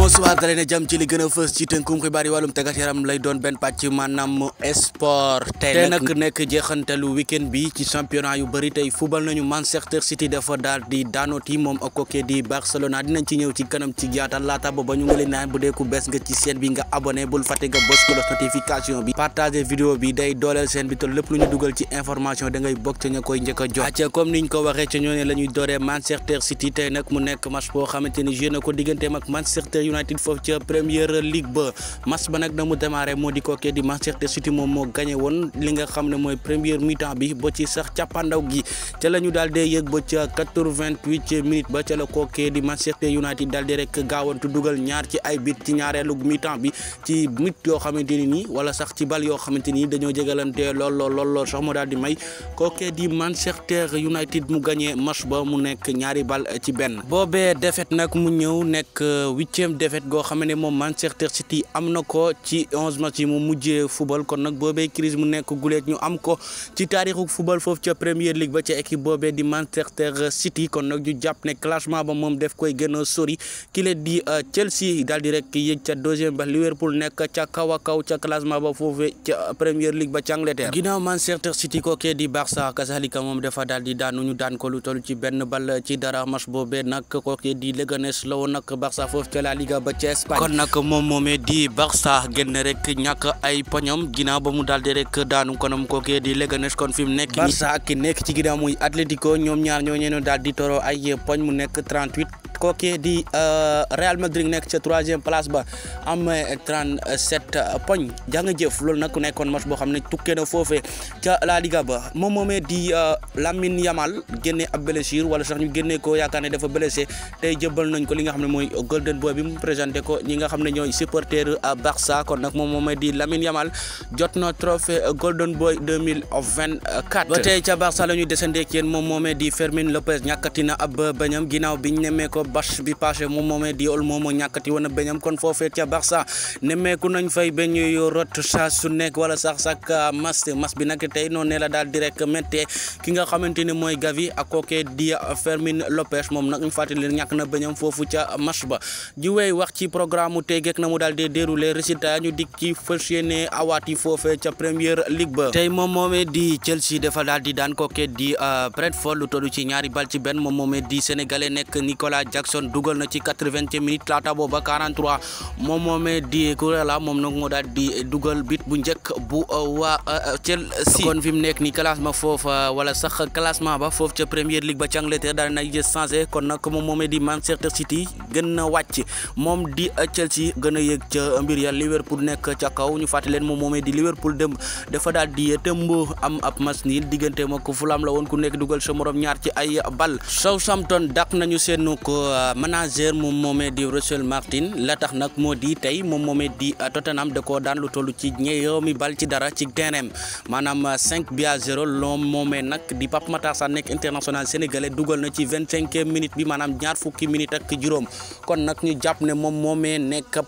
bonsoir dalee na jàmm ci li gën a fës ci tënkum xibaar yi wàllum tàggat yaram lay doon benn pàcc maanaam sport tey nag nekk jeexantalu weekend bi ci championnat yu bëri tey football nañu Manchester City dafa daal di daanoti moom ak kooku di Barcelona dinañ ci ñëw ci kanam ci yaatal laata booba ñu ngi leen naan bu dee ku bees nga ci chaîne bi nga abonné bul fàtte nga bës cloche notification bi partager vidéo bi day dooleel chaîne bi te lépp lu ñu dugal ci information da ngay bokk ca ña koy njëkk a jot acca comme niñ ko waxee ca ñoo ne la ñuy dooree Manchester City tey nag mu nekk match boo xamante ni joué na ko digganteem ak Manchester United foofu ca Premier League ba match ba nag na mu démarré moo di kookee di Manchester City moom moo gagné woon li nga xam ne mooy première mi-temps bi ba ci sax cappaandaw gi ca la ñu daal dee yëg ba ca 88 minutes ba ca la kookee di Manchester United daal di rek gaawantu dugal ñaar ci ay bit ci ñaareelu mi-temps bi ci mit yoo xamante ni nii wala sax ci bal yoo xamante ni dañoo jégalante lool sax moo daal di may kookee di Manchester United mu gagné match ba mu nekk ñaari bal ci benn boobee défaite nag mu ñëw nekk 8e défaite goo xam ne moom Manchester City am na ko ci 11 match yi mu mujjee football kon nag boobee crise mu nekk guleet ñu am ko ci taarixu football foofu ca Premier League ba ca équipe boobee di Manchester City kon nag ñu jàpp ne classement ba moom def koy gën a sori ki leen di Chelsea daal di rek yëg ca 2e ba Liverpool nekk ca kaw a kaw ca classement ba foofu ca Premier League ba ca Angleterre ginnaaw Manchester City kookee di Barça kasalika moom dafa daal di daanu ñu daan ko lu toll ci benn bal ci dara match boobee nag kookee di Leganés la woon nag Barça foofu ca La Liga ba ca Espagne kon nag moom moomee di Barça génn rek ñàkk ay poñam ginnaaw ba mu daal di rek daanu konam kookee di Leganés kon fi mu nekk Barça ak ki nekk ci ginnaaw muy Atlético ñoom ñaar ñoo ñeeno daal di toro ay poñ mu nekk 38 kookee di Real Madrid nekk ca 3e place ba am 37 poñ jàng jëf loolu nag nekkoon match boo xam ne tukkee na foofee ca La Liga ba moom moomee di Lamine Yamal génne ab blessure wala sax ñu génne ko yaakaar ne dafa blessé tey jëbal nañ ko li nga xam ne mooy Golden Boy bi mu présenté ko ñi nga xam ne ñooy supporter Barça kon nag moom moomee di Lamine Yamal jot na trophée Golden Boy 2024 ba tey ca Barça la ñuy desandeek yéen moom moomee di Fermin Lopez ñàkkati na ab bañam ginnaaw biñ nemmee ko match bi passé moom moomee di Olmo moo ñàkkati woon a bañam kon foofee ca Barça nemmeeku nañ fay bañ yu rot saa su nekk wala sax mas bi nag tey noonu ne la daal di rek méttee ki nga xamante ne mooy Gavi ak kookee di Fermin Lopez moom nag ñu fàttali leen ñàkk na bañam foofu ca match ba ji wey wax ci programme mu tey geek na mu daal di déroulé résultat ñu dik ci fas yéene awaati foofee ca Premier League ba tey moom moomee di Chelsea dafa daal di daan kookee di Brentford lu tollu ci ñaari bal ci benn moom moomee di sénégalais nekk Nicolas Jackson dugal na ci 80e minute laata booba 43 moom moomee di Kurela moom nag moo daal di dugal bit bu njëkk bu waa Chelsea kon fi mu nekk ni classement foofu wala sax classement ba foofu ca Premier League ba ca Angleterre daal nay changé kon nag moom moomee di Manchester City gën na wàcc moom di Chelsea gën a yëg ca mbir ya Liverpool nekk ca kaw ñu fàttali leen moom moomee di Liverpool dem dafa daal di tëmb am ab match nul diggante ma ko Fulham la woon ku nekk dugal sa morom ñaar ci ay bal Southampton dàq nañu seen ko manager moom moomee di Russell Martin la tax nag moo di tey moom moomee di Tottenham da koo daan lu toll ci ñeeyomi bal ci dara ci terrain maanaam 5-0 loo moomee nag di Pape Matar Sarr nekk international sénégalais dugal na ci 25e minute bi maanaam ñaar fukki minute ak juróom kon nag ñu jàpp ne moom moomee nekk ab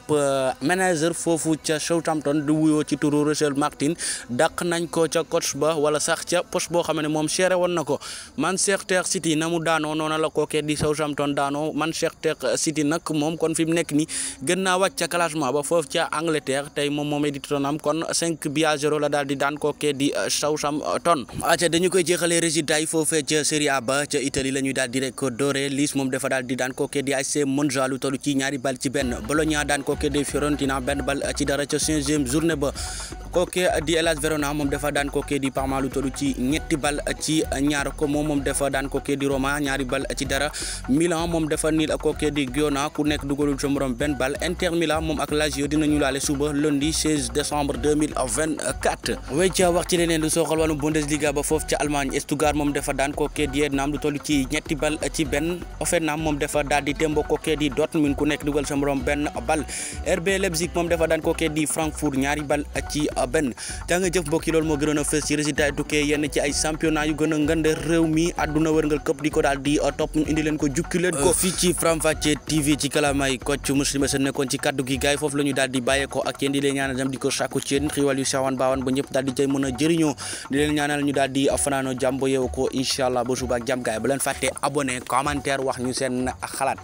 manager foofu ca Southampton du wuyoo ci turu Russell Martin dàq nañ ko ca coach ba wala sax ca poste boo xam ne moom géré woon na ko Manchester City na mu daanoo noonu la kookee di Southampton daanoo Manchester City nag moom kon fi mu nekk ni gën naa wàcc ca classement ba foofu ca Angleterre tey moom moomee di Tottenham kon 5-0 la daal di daan kookee di Southampton aca dañu koy jeexalee résultat yi foofee ca Serie A ba ca Italie la ñuy daal di rek doore Lis moom dafa daal di daan kookee di AC Monza lu tollu ci ñaari bal ci benn Bologna daan kookee di Fiorentina benn bal ci dara ca 5e journée ba kookee di Hellas Verona moom dafa daan kookee di Parma lu tollu ci ñetti bal ci ñaar ko moom dafa daan kookee di Roma ñaari bal ci dara Milan moom dafa niil ak kookee di Girona ku nekk dugalul sa morom benn bal Inter Milan moom ak Lazio dinañu laale suba lundi 16 décembre 2024 wéy ca wax ci leneen lu soxal wàllum Bundesliga ba foofu ca Allemagne Stuttgart moom dafa daan kookee di Hoffenheim lu toll ci ñetti bal ci benn Hoffenheim moom dafa daal di tembo kookee di Dortmund ku nekk dugal sa morom benn bal RB Leipzig moom dafa daan kookee di Francfort ñaari bal ci benn jànga jëf mbokk yi loolu moo gënoon a fës ci résultat yi tukkee yenn ci ay championnat yu gën a ngande réew mi àdduna wërngal këpp di ko daal di topp ñu indi leen ko jukki leen ko fii ci Faram Facce TV ci kalamay Kocc Muslima Sène nekkoon ci kaddu gi gaay foofu la ñu daal di bàyyeekoo ak yéen di leen ñaanal jàmm di ko sàkku ci yéen xiwal yu sawan baawan ba ñëpp daal di cay mën a jëriñoo di leen ñaanal ñu daal di fanaanoo jàmm ba yeewu ko incha allah ba suba ak jàmm gaay ba leen fàtte abonné commentaire wax ñu seen xalaat